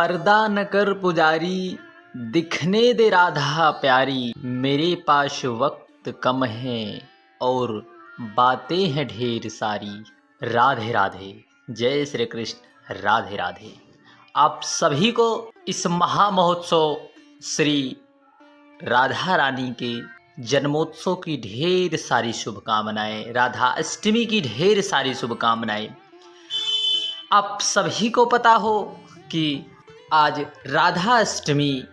पर्दा न कर पुजारी, दिखने दे राधा प्यारी। मेरे पास वक्त कम है और बातें हैं ढेर सारी। राधे राधे, जय श्री कृष्ण, राधे राधे। आप सभी को इस महामहोत्सव श्री राधा रानी के जन्मोत्सव की ढेर सारी शुभकामनाएं, राधा अष्टमी की ढेर सारी शुभकामनाएं। आप सभी को पता हो कि आज राधा अष्टमी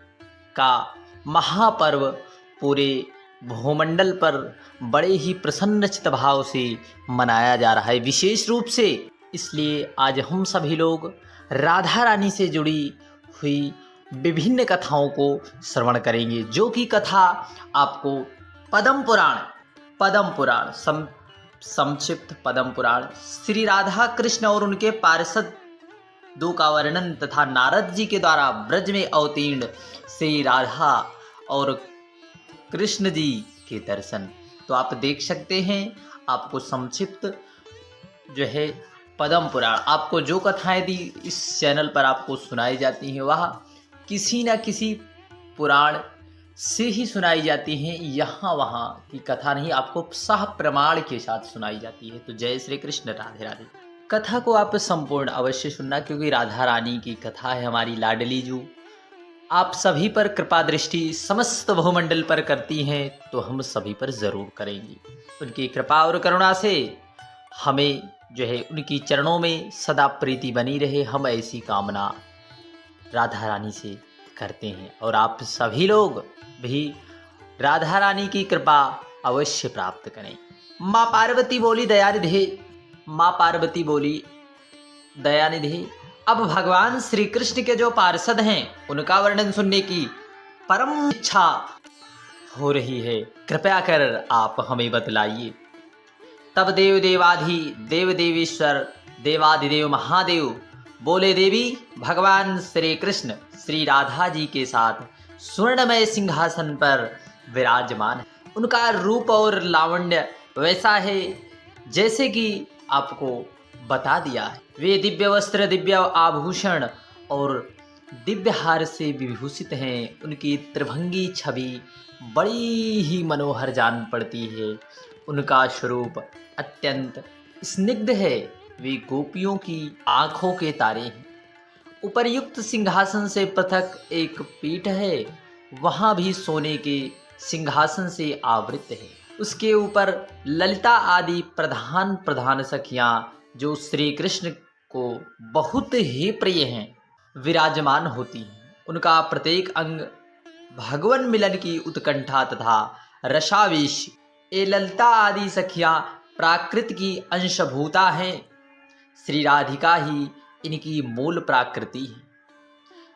का महापर्व पूरे भूमंडल पर बड़े ही प्रसन्नचित्त भाव से मनाया जा रहा है। विशेष रूप से इसलिए आज हम सभी लोग राधा रानी से जुड़ी हुई विभिन्न कथाओं को श्रवण करेंगे, जो कि कथा आपको पद्म पुराण संक्षिप्त पद्म पुराण श्री राधा कृष्ण और उनके पार्षद दो का वर्णन तथा नारद जी के द्वारा ब्रज में अवतीर्ण श्री राधा और कृष्ण जी के दर्शन। तो आप देख सकते हैं, आपको संक्षिप्त जो है पद्म पुराण, आपको जो कथाएं दी इस चैनल पर आपको सुनाई जाती हैं वह किसी न किसी पुराण से ही सुनाई जाती हैं। यहाँ वहाँ की कथा नहीं, आपको सह प्रमाण के साथ सुनाई जाती है। तो जय श्री कृष्ण, राधे राधे। कथा को आप संपूर्ण अवश्य सुनना, क्योंकि राधा रानी की कथा है हमारी लाडली जू। आप सभी पर कृपा दृष्टि समस्त भूमंडल पर करती हैं, तो हम सभी पर जरूर करेंगी। उनकी कृपा और करुणा से हमें जो है उनकी चरणों में सदा प्रीति बनी रहे, हम ऐसी कामना राधा रानी से करते हैं। और आप सभी लोग भी राधा रानी की कृपा अवश्य प्राप्त करें। माँ पार्वती बोली दयानिधि। अब भगवान श्री कृष्ण के जो पार्षद हैं उनका वर्णन सुनने की परम इच्छा हो रही है, कृपया कर आप हमें बतलाइए। तब देव देवेश्वर देवादिदेव महादेव बोले, देवी भगवान श्री कृष्ण श्री राधा जी के साथ स्वर्णमय सिंहासन पर विराजमान है। उनका रूप और लावण्य वैसा है जैसे कि आपको बता दिया है। वे दिव्य वस्त्र, दिव्य आभूषण और दिव्य हार से विभूषित हैं। उनकी त्रिभंगी छवि बड़ी ही मनोहर जान पड़ती है। उनका स्वरूप अत्यंत स्निग्ध है। वे गोपियों की आंखों के तारे हैं। उपर्युक्त सिंहासन से पृथक एक पीठ है, वहां भी सोने के सिंहासन से आवृत है। उसके ऊपर ललिता आदि प्रधान सखियां, जो श्री कृष्ण को बहुत ही प्रिय हैं, विराजमान होती हैं। उनका प्रत्येक अंग भगवन मिलन की उत्कंठा तथा रसावेश। ये ललिता आदि सखियां प्राकृत की अंशभूता हैं। श्री राधिका ही इनकी मूल प्राकृति है।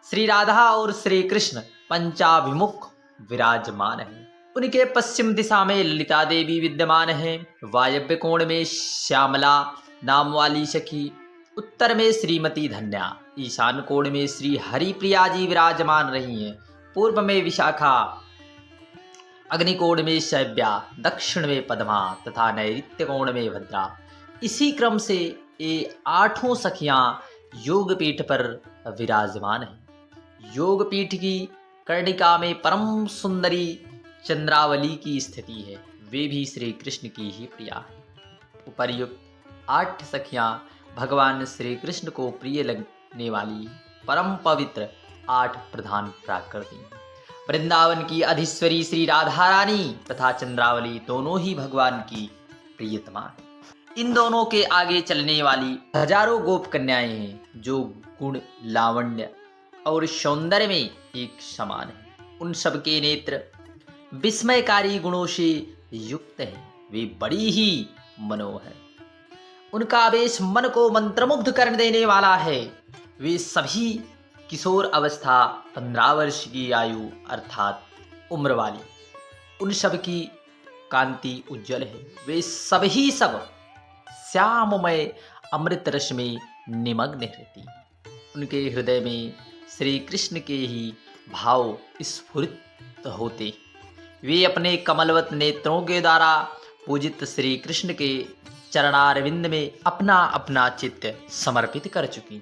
श्री राधा और श्री कृष्ण पंचाभिमुख विराजमान है। उनके पश्चिम दिशा में ललिता देवी विद्यमान है। वायव्य कोण में श्यामला नाम वाली सखी, उत्तर में श्रीमती धन्या, ईशान कोण में श्री हरिप्रिया जी विराजमान रही हैं। पूर्व में विशाखा, अग्निकोण में शैव्या, दक्षिण में पद्मा तथा नैऋत्य कोण में भद्रा। इसी क्रम से ये आठों सखियां योगपीठ पर विराजमान हैं। योगपीठ की कर्णिका में परम सुंदरी चंद्रावली की स्थिति है। वे भी श्री कृष्ण की ही प्रिया है। उपर्युक्त 8 सखियां भगवान श्री कृष्ण को प्रिय लगने वाली परम पवित्र 8 प्रधान प्राकृति हैं। वृंदावन की अधीश्वरी श्री राधा रानी तथा चंद्रावली दोनों ही भगवान की प्रियतमा हैं। इन दोनों के आगे चलने वाली हजारों गोप कन्याएं हैं, जो गुण, लावण्य और सौंदर्य में एक समान है। उन सबके नेत्र विस्मयकारी गुणों से युक्त हैं। वे बड़ी ही मनोहर। उनका आवेश मन को मंत्रमुग्ध कर देने वाला है। वे सभी किशोर अवस्था 15 वर्ष की आयु अर्थात उम्र वाली। उन सब की कांति उज्जवल है। वे सभी सब श्याममय अमृत रस में निमग्न रहती। उनके हृदय में श्री कृष्ण के ही भाव स्फुरित होते। वे अपने कमलवत नेत्रों के द्वारा पूजित श्री कृष्ण के चरणारविंद में अपना अपना चित्त समर्पित कर चुकी।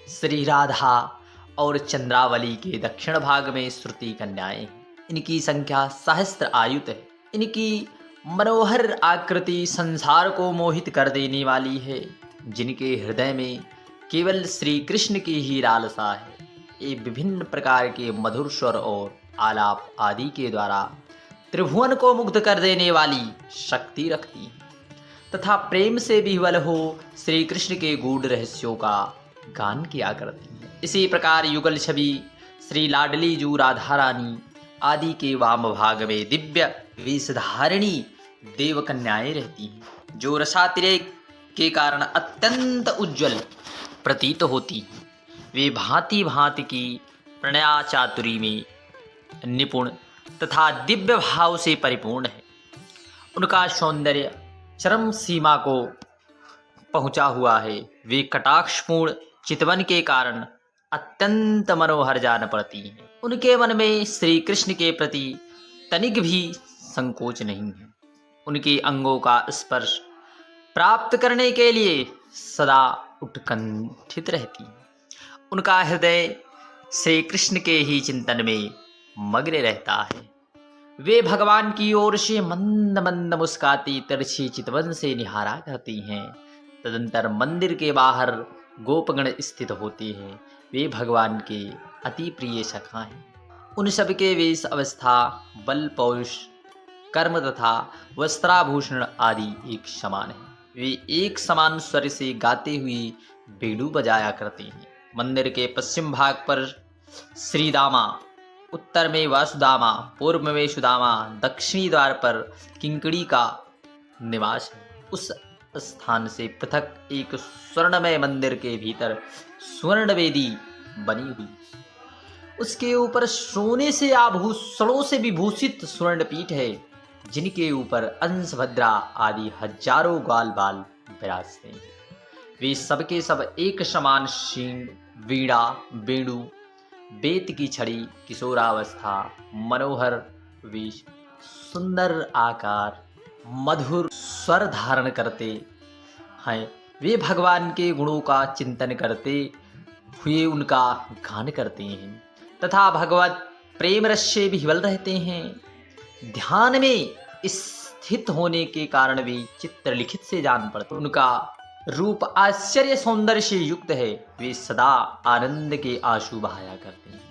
श्री राधा और चंद्रावली के दक्षिण भाग में श्रुति कन्याएं हैं। इनकी संख्या सहस्त्र आयुत है। इनकी मनोहर आकृति संसार को मोहित कर देने वाली है। जिनके हृदय में केवल श्री कृष्ण की ही लालसा है। ये विभिन्न प्रकार के मधुर स्वर और आलाप आदि के द्वारा त्रिभुवन को मुग्ध कर देने वाली शक्ति रखती हैं तथा प्रेम से विह्वल हो श्री कृष्ण के गूढ़ रहस्यों का गान किया करती हैं। इसी प्रकार युगल छवि श्री लाडली जू राधा रानी आदि के वाम भाग में दिव्य वेशधारिणी देव कन्याएं रहती हैं, जो रसातिरेक के कारण अत्यंत उज्जवल प्रतीत होती हैं। वे भांति भांति की प्रणया चातुरी में निपुण तथा दिव्य भाव से परिपूर्ण है। उनका सौंदर्य चरम सीमा को पहुंचा हुआ है। वे कटाक्षपूर्ण चितवन के कारण अत्यंत मनोहर जान पड़ती हैं। उनके मन में श्री कृष्ण के प्रति तनिक भी संकोच नहीं है। उनके अंगों का स्पर्श प्राप्त करने के लिए सदा उत्कंठित रहती है। उनका हृदय श्री कृष्ण के ही चिंतन में मग्न रहता है। वे भगवान की ओर से मंद मंद मुस्काती तिरछी चितवन से निहारा करती हैं। तदंतर मंदिर के बाहर गोपगण स्थित होते हैं। वे भगवान के अति प्रिय सखा हैं। उन सबके वेश अवस्था, बल, पौरुष, कर्म तथा वस्त्राभूषण आदि एक समान है। वे एक समान स्वर से गाते हुए बेड़ू बजाया करते हैं। मंदिर के पश्चिम भाग पर श्रीदामा, उत्तर में वासुदामा, पूर्व में सुदामा, दक्षिणी द्वार पर किंकड़ी का निवास है। उस स्थान से पृथक एक स्वर्णमय मंदिर के भीतर स्वर्ण वेदी बनी हुई, उसके ऊपर सोने से आभूषणों से विभूषित स्वर्ण पीठ है, जिनके ऊपर अंशभद्रा आदि हजारों ग्वाल बाल विराजते हैं। वे सबके सब एक समान शींग, वीणा, वेणु, बेत की छड़ी, किशोरावस्था, मनोहर वेश, सुंदर आकार, मधुर स्वर धारण करते हैं। वे भगवान के गुणों का चिंतन करते हुए उनका गान करते हैं तथा भगवत प्रेम रस से विह्वल रहते हैं। ध्यान में स्थित होने के कारण वे चित्रलिखित से जान पड़ते। उनका रूप आश्चर्य सौंदर्य से युक्त है। वे सदा आनंद के आंसू बहाया करते हैं।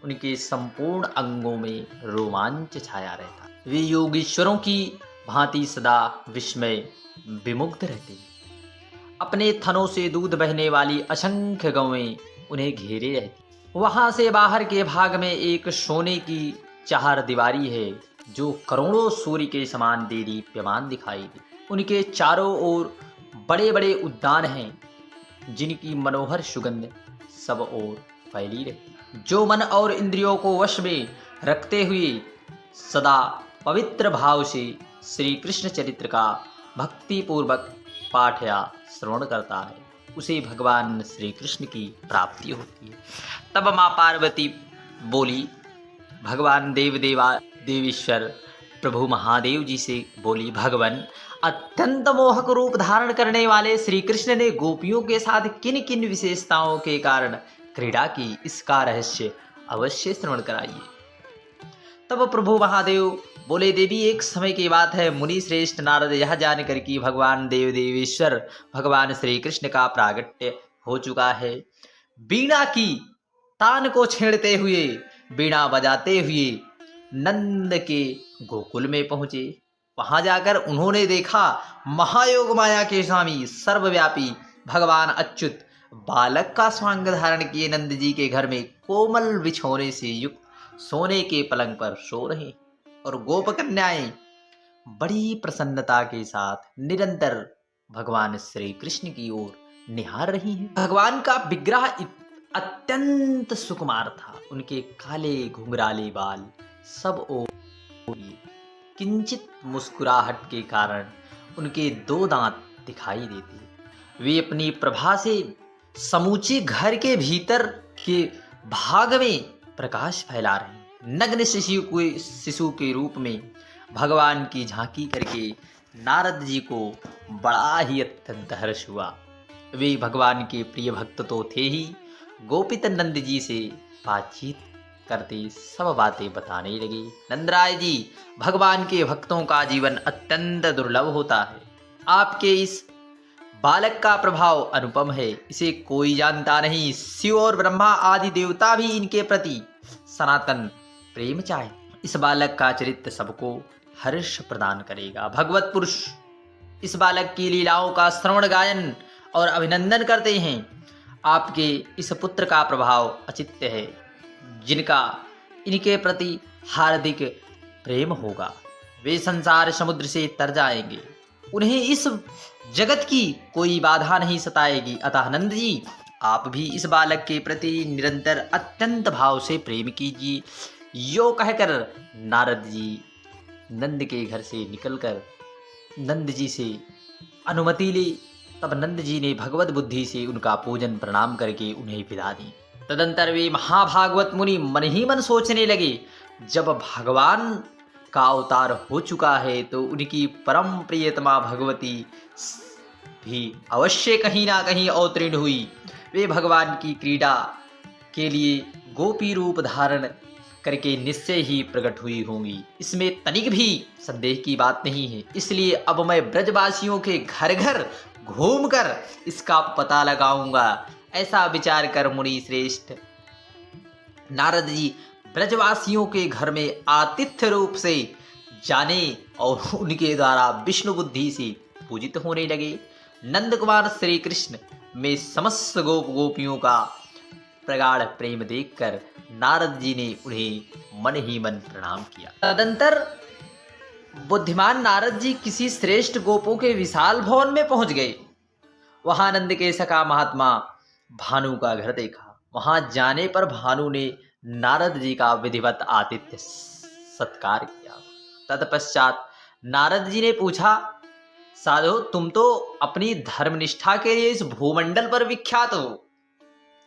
उनके संपूर्ण अंगों में रोमांच छाया रहता है। वे योगीश्वरों की भांति सदा विस्मय विमुग्ध रहते हैं। अपने थनों से दूध बहने वाली असंख्य गौएं उन्हें घेरे रहती। वहां से बाहर के भाग में एक सोने की चार दीवारी है, जो करोड़ों सूर्य के समान देदीप्यमान दिखाई दे। उनके चारों ओर बड़े बड़े उद्यान हैं, जिनकी मनोहर सुगंध सब ओर फैली रहती, जो मन और इंद्रियों को वश में रखते हुए सदा पवित्र भाव से श्री कृष्ण चरित्र का भक्ति पूर्वक पाठ या श्रवण करता है, उसे भगवान श्री कृष्ण की प्राप्ति होती है। तब माँ पार्वती बोली, भगवान देवेश्वर प्रभु महादेव जी से बोली, भगवान अत्यंत मोहक रूप धारण करने वाले श्री कृष्ण ने गोपियों के साथ किन किन विशेषताओं के कारण क्रीड़ा की, इसका रहस्य अवश्य श्रवण कराइए। तब प्रभु महादेव बोले, देवी एक समय की बात है, मुनि श्रेष्ठ नारद यह जानकर कि भगवान देवेश्वर भगवान श्री कृष्ण का प्रागट्य हो चुका है, वीणा की तान को छेड़ते हुए, वीणा बजाते हुए नंद के गोकुल में पहुंचे। वहां जाकर उन्होंने देखा महायोग माया के स्वामी सर्वव्यापी भगवान अच्युत बालक का स्वांग धारण किए नंद जी के घर में कोमल बिछौने से युक्त सोने के पलंग पर सो रहे, और गोप कन्याएं बड़ी प्रसन्नता के साथ निरंतर भगवान श्री कृष्ण की ओर निहार रही हैं। भगवान का विग्रह अत्यंत सुकुमार था। उनके काले घुंघराले बाल सब ओर, किंचित मुस्कुराहट के कारण उनके दो दांत दिखाई देते। वे अपनी प्रभा से समूचे घर के भीतर के भाग में प्रकाश फैला रहे। नग्न शिशु के रूप में भगवान की झांकी करके नारद जी को बड़ा ही अत्यंत हर्ष हुआ। वे भगवान के प्रिय भक्त तो थे ही, गोपित नंद जी से बातचीत करते सब बातें बताने लगे। नंदराय जी, भगवान के भक्तों का जीवन अत्यंत दुर्लभ होता है। आपके इस बालक का प्रभाव अनुपम है, इसे कोई जानता नहीं। शिव और ब्रह्मा आदि देवता भी इनके प्रति सनातन प्रेम चाहे। इस बालक का चरित्र सबको हर्ष प्रदान करेगा। भगवत पुरुष इस बालक की लीलाओं का श्रवण गायन और अभिनंदन करते हैं। आपके इस पुत्र का प्रभाव अचित्य है, जिनका इनके प्रति हार्दिक प्रेम होगा वे संसार समुद्र से तर जाएंगे, उन्हें इस जगत की कोई बाधा नहीं सताएगी। अतः नंद जी, आप भी इस बालक के प्रति निरंतर अत्यंत भाव से प्रेम कीजिए। यो कहकर नारद जी नंद के घर से निकलकर नंद जी से अनुमति ली। तब नंद जी ने भगवत बुद्धि से उनका पूजन प्रणाम करके उन्हें विदा दी। तदंतर वे महाभागवत मुनि मन ही मन सोचने लगे, जब भगवान का अवतार हो चुका है तो उनकी परम प्रियतमा भगवती भी अवश्य कहीं ना कहीं अवतीर्ण हुई। वे भगवान की क्रीड़ा के लिए गोपी रूप धारण करके निश्चय ही प्रकट हुई होंगी, इसमें तनिक भी संदेह की बात नहीं है। इसलिए अब मैं ब्रजवासियों के घर घर घूमकर इसका पता लगाऊंगा। ऐसा विचार कर मुनि श्रेष्ठ नारद जी ब्रजवासियों के घर में आतिथ्य रूप से जाने और उनके द्वारा विष्णु बुद्धि से पूजित होने लगे। नंद कुमार श्री कृष्ण में समस्त गोपियों का प्रगाढ़ प्रेम देखकर नारद जी ने उन्हें मन ही मन प्रणाम किया। तदंतर बुद्धिमान नारद जी किसी श्रेष्ठ गोपों के विशाल भवन में पहुंच गए। वहां नंद के सखा महात्मा भानु का घर देखा। वहां जाने पर भानु ने नारद जी का विधिवत आतिथ्य सत्कार किया। तत्पश्चात नारद जी ने पूछा, साधु, तुम तो अपनी धर्मनिष्ठा के लिए इस भूमंडल पर विख्यात हो।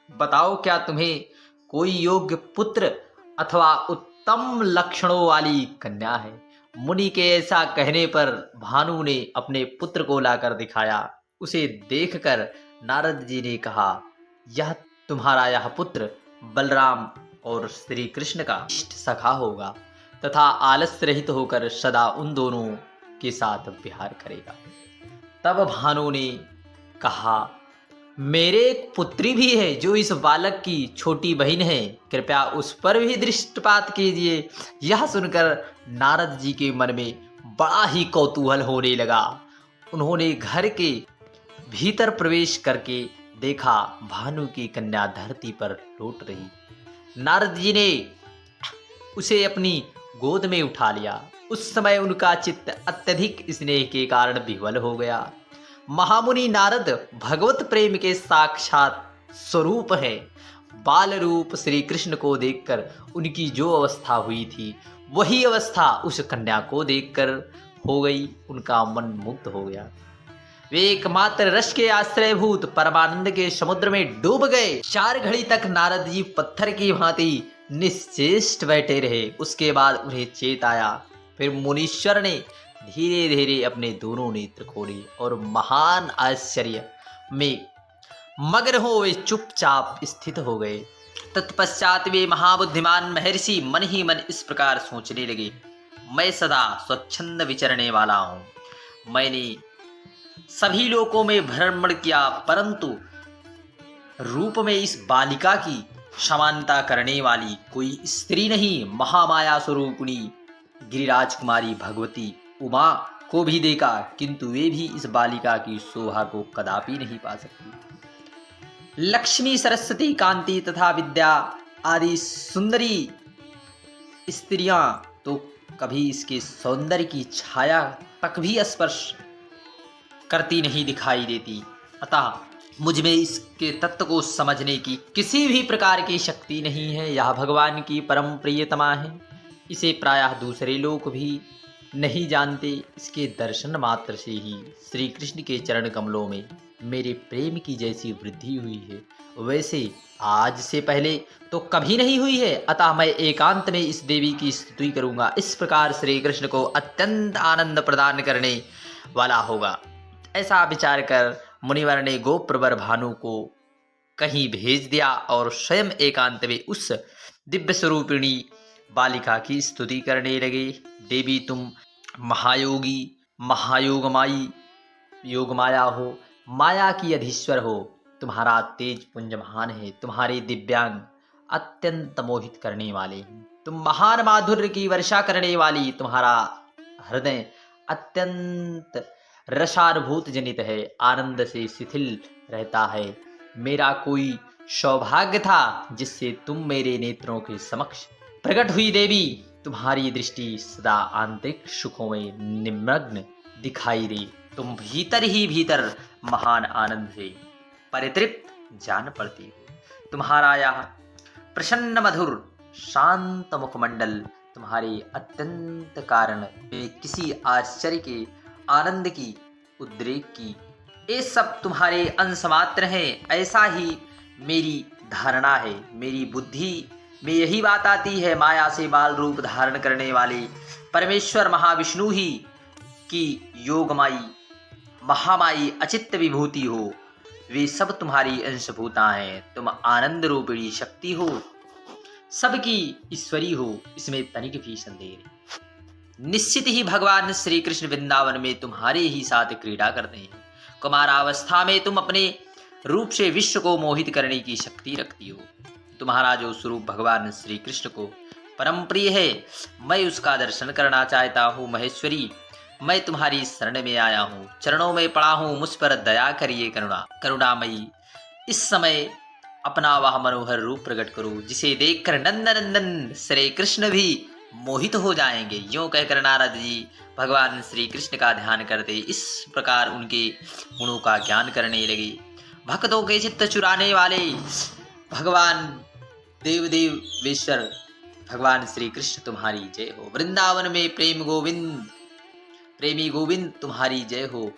बताओ, क्या तुम्हें कोई योग्य पुत्र अथवा उत्तम लक्षणों वाली कन्या है? मुनि के ऐसा कहने पर भानु ने अपने पुत्र को लाकर दिखाया। उसे देखकर नारद जी ने कहा, यह तुम्हारा यह पुत्र बलराम और श्री कृष्ण का इष्ट सखा होगा तथा आलस्य रहित होकर सदा उन दोनों के साथ विहार करेगा। तब भानु ने कहा, मेरे एक पुत्री भी है जो इस बालक की छोटी बहन है, कृपया उस पर भी दृष्टिपात कीजिए। यह सुनकर नारद जी के मन में बड़ा ही कौतूहल होने लगा। उन्होंने घर के भीतर प्रवेश करके देखा, भानु की कन्या धरती पर लौट रही। नारद जी ने उसे अपनी गोद में उठा लिया। उस समय उनका चित्त अत्यधिक स्नेह के कारण विह्वल हो गया। महामुनि नारद भगवत प्रेम के साक्षात स्वरूप है। बाल रूप श्री कृष्ण को देखकर उनकी जो अवस्था हुई थी, वही अवस्था उस कन्या को देखकर हो गई। उनका मन मुग्ध हो गया। वे एकमात्र रस के आश्रयभूत परमानंद के समुद्र में डूब गए। 4 घड़ी तक नारद जी पत्थर की भांति निश्चेष्ट बैठे रहे। उसके बाद उन्हें चेत आया। फिर मुनीश्वर ने धीरे धीरे अपने दोनों नेत्र खोले और महान आश्चर्य में मग्न हो वे चुपचाप स्थित हो गए। तत्पश्चात वे महाबुद्धिमान महर्षि मन ही मन इस प्रकार सोचने लगे, मैं सदा स्वच्छंद विचरने वाला हूँ। मैंने सभी लोकों में भ्रमण किया, परंतु रूप में इस बालिका की समानता करने वाली कोई स्त्री नहीं। महामाया स्वरूपिणी गिरिराज कुमारी भगवती उमा को भी देखा, किंतु वे भी इस बालिका की शोभा को कदापि नहीं पा सकती। लक्ष्मी, सरस्वती, कांति तथा विद्या आदि सुंदरी स्त्रियां तो कभी इसके सौंदर्य की छाया तक भी स्पर्श करती नहीं दिखाई देती। अतः मुझ में इसके तत्व को समझने की किसी भी प्रकार की शक्ति नहीं है। यह भगवान की परम प्रियतमा है। इसे प्रायः दूसरे लोग भी नहीं जानते। इसके दर्शन मात्र से ही श्री कृष्ण के चरण कमलों में मेरे प्रेम की जैसी वृद्धि हुई है, वैसे आज से पहले तो कभी नहीं हुई है। अतः मैं एकांत में इस देवी की स्तुति करूंगा। इस प्रकार श्री कृष्ण को अत्यंत आनंद प्रदान करने वाला होगा। ऐसा विचार कर मुनिवर ने गोप्रवर भानु को कहीं भेज दिया और स्वयं एकांत में उस दिव्य स्वरूपिणी बालिका की स्तुति करने लगे। देवी तुम महायोगी, महायोगमाई, योगमाया हो, माया की अधीश्वर हो। तुम्हारा तेज पुंज महान है, तुम्हारे दिव्यांग अत्यंत मोहित करने वाले हैं। तुम महान माधुर्य की वर्षा करने वाली, तुम्हारा हृदय अत्यंत रसानुभूत जनित है, आनंद से शिथिल रहता है। मेरा कोई सौभाग्य था जिससे तुम मेरे नेत्रों के समक्ष प्रकट हुई देवी। तुम्हारी दृष्टि सदा आंतरिक सुखों में निमग्न दिखाई दे। तुम भीतर ही भीतर महान आनंद से परितृप्त जान पड़ती हो। तुम्हारा यह प्रसन्न मधुर शांत मुखमंडल, तुम्हारे अत्यंत कारण में किसी आश्चर्य के, आनंद की, उद्रेक की, ये सब तुम्हारे अंश मात्र हैं, ऐसा ही मेरी धारणा है। मेरी बुद्धि में यही बात आती है, माया से बाल रूप धारण करने वाले परमेश्वर महाविष्णु ही की योगमाई, महामाई, अचित्त विभूति हो। वे सब तुम्हारी अंशभूता हैं। तुम आनंद रूपिणी शक्ति हो, सबकी ईश्वरी हो, इसमें तनिक भी संदेह नहीं। निश्चित ही भगवान श्री कृष्ण वृंदावन में तुम्हारे ही साथ क्रीड़ा करते हैं। कुमारावस्था में तुम अपने रूप से विश्व को मोहित करने की शक्ति रखती हो। तुम्हारा जो स्वरूप भगवान श्री कृष्ण को परम प्रिय है, मैं उसका दर्शन करना चाहता हूँ। महेश्वरी, मैं तुम्हारी शरण में आया हूँ, चरणों में पड़ा हूँ, मुझ पर दया करिए करुणामयी। इस समय अपना वह मनोहर रूप प्रकट करो, जिसे देखकर नंदन श्री कृष्ण भी मोहित हो जाएंगे। यूं कहकर नारद जी भगवान श्री कृष्ण का ध्यान करते इस प्रकार उनके गुणों का ज्ञान करने लगे। भक्तों के चित्त चुराने वाले भगवान देवदेवेश्वर भगवान श्री कृष्ण तुम्हारी जय हो। वृंदावन में प्रेमी गोविंद तुम्हारी जय हो।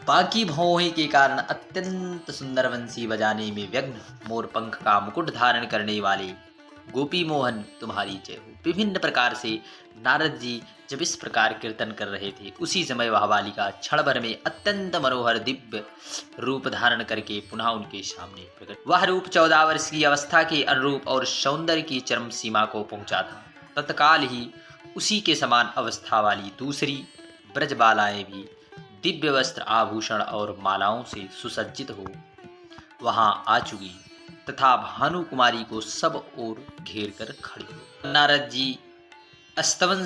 बाकी भौहें के कारण अत्यंत सुंदर बंसी बजाने में व्यग्न, मोर पंख का मुकुट धारण करने वाले गोपी मोहन तुम्हारी जय हो। विभिन्न प्रकार से नारद जी जब इस प्रकार कीर्तन कर रहे थे, उसी समय वह बालिका क्षण भर में अत्यंत मनोहर दिव्य रूप धारण करके पुनः उनके सामने प्रकट। वह रूप 14 वर्ष की अवस्था के अनुरूप और सौंदर्य की चरम सीमा को पहुंचा था। तत्काल ही उसी के समान अवस्था वाली दूसरी ब्रजबालाएं भी दिव्य वस्त्र, आभूषण और मालाओं से सुसज्जित हो वहां आ चुकी तथा भानु कुमारी को सब ओर घेर कर खड़ी हो। नारद जी स्तवन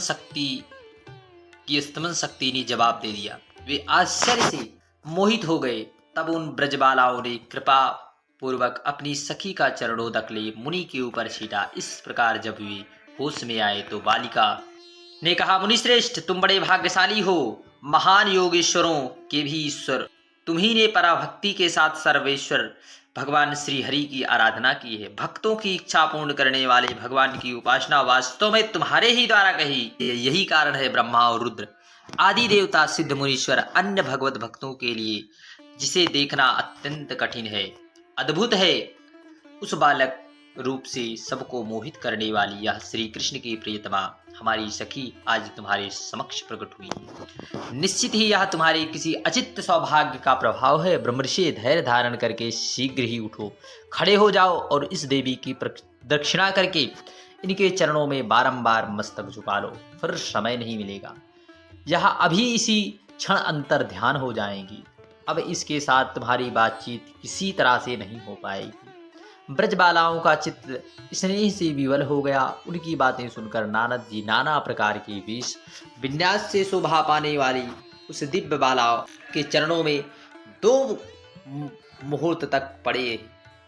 शक्ति ने जवाब दे दिया। वे आश्चर्य से मोहित हो गए। तब उन ब्रजबालाओं ने कृपा पूर्वक अपनी सखी का चरणोदक ले मुनि के ऊपर छीटा। इस प्रकार जब वे होश में आए तो बालिका ने कहा, मुनिश्रेष्ठ, तुम बड़े भाग्यशाली हो। महान योगेश्वरों के भी ईश्वर तुम्ही ने पराभक्ति के साथ सर्वेश्वर भगवान श्री हरि की आराधना की है। भक्तों की इच्छा पूर्ण करने वाले भगवान की उपासना वास्तव में तुम्हारे ही द्वारा कही। यही कारण है ब्रह्मा और रुद्र आदि देवता, सिद्ध मुनीश्वर, अन्य भगवत भक्तों के लिए जिसे देखना अत्यंत कठिन है, अद्भुत है, उस बालक रूप से सबको मोहित करने वाली यह श्री कृष्ण की प्रियतमा हमारी सखी आज तुम्हारे समक्ष प्रकट हुई है। निश्चित ही यह तुम्हारे किसी अचित सौभाग्य का प्रभाव है। ब्रह्मर्षि, धैर्य धारण करके शीघ्र ही उठो, खड़े हो जाओ और इस देवी की दक्षिणा करके इनके चरणों में बारंबार मस्तक झुका लो, फिर समय नहीं मिलेगा। यह अभी इसी क्षण अंतर ध्यान हो जाएंगी। अब इसके साथ तुम्हारी बातचीत किसी तरह से नहीं हो पाएगी। ब्रजबालाओं का चित्त स्नेह से विवल हो गया। उनकी बातें सुनकर नारद जी नाना प्रकार की वेश विन्यास से शोभा पाने वाली उस दिव्य बाला के चरणों में 2 मुहूर्त तक पड़े।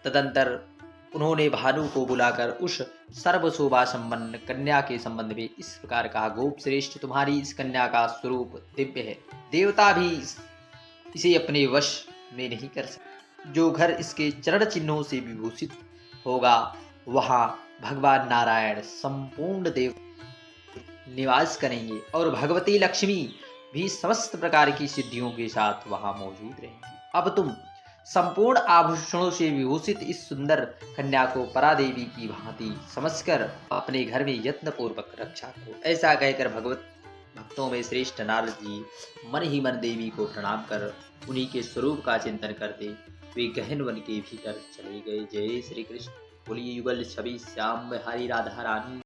तदंतर उन्होंने भानु को बुलाकर उस सर्व शोभा संपन्न कन्या के संबंध में इस प्रकार कहा, गोप श्रेष्ठ, तुम्हारी इस कन्या का स्वरूप दिव्य है, देवता भी इसे अपने वश में नहीं कर सकते। जो घर इसके चरण चिन्हों से विभूषित होगा वहां भगवान नारायण संपूर्ण देव निवास करेंगे और भगवती लक्ष्मी भी समस्त प्रकार की सिद्धियों के साथ वहां मौजूद रहेंगी। अब तुम संपूर्ण आभूषणों से विभूषित इस सुंदर कन्या को परादेवी की भांति समझकर अपने घर में यत्न पूर्वक रक्षा करो। ऐसा कहकर भगवत भक्तों में श्रेष्ठ नारद जी मन ही मन देवी को प्रणाम कर उन्हीं के स्वरूप का चिंतन करते वे गहन वन के भीतर चले गए। जय श्री कृष्ण। बोलिए युगल छवि श्याम बिहारी राधा रानी